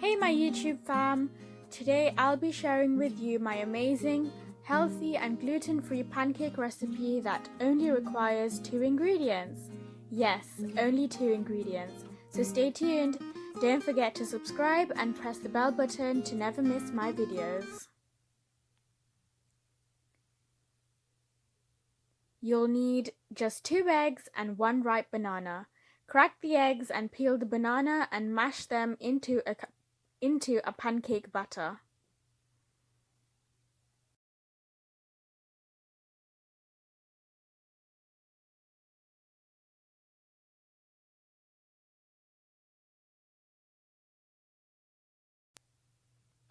Hey my YouTube fam! Today I'll be sharing with you my amazing, healthy and gluten-free pancake recipe that only requires 2 ingredients. Yes, only 2 ingredients. So stay tuned, don't forget to subscribe and press the bell button to never miss my videos. You'll need just 2 eggs and 1 ripe banana. Crack the eggs and peel the banana and mash them into a pancake batter.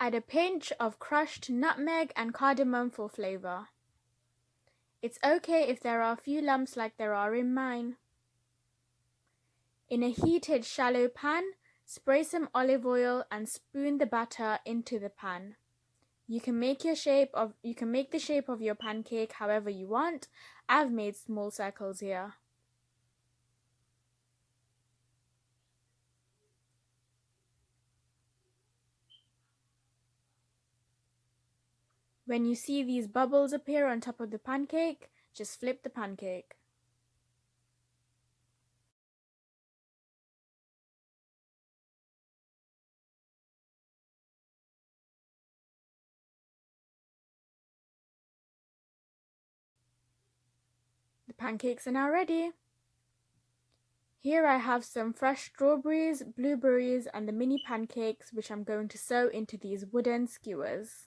Add a pinch of crushed nutmeg and cardamom for flavor. It's okay if there are a few lumps like there are in mine. In a heated shallow pan, spray some olive oil and spoon the batter into the pan. You can make the shape of your pancake however you want. I've made small circles here. When you see these bubbles appear on top of the pancake, just flip the pancake. The pancakes are now ready. Here I have some fresh strawberries, blueberries and the mini pancakes which I'm going to sew into these wooden skewers.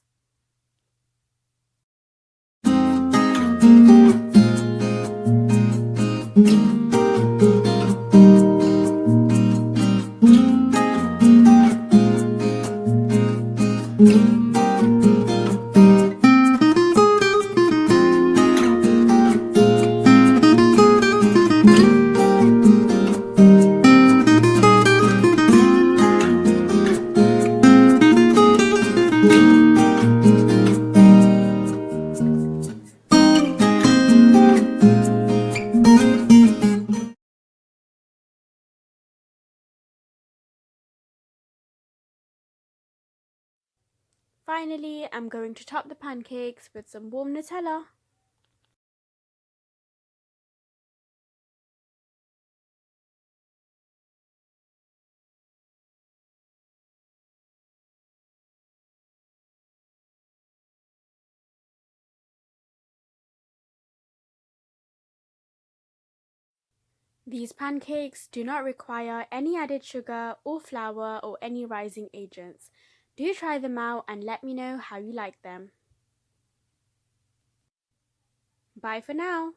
Finally, I'm going to top the pancakes with some warm Nutella. These pancakes do not require any added sugar or flour or any rising agents. Do try them out and let me know how you like them. Bye for now.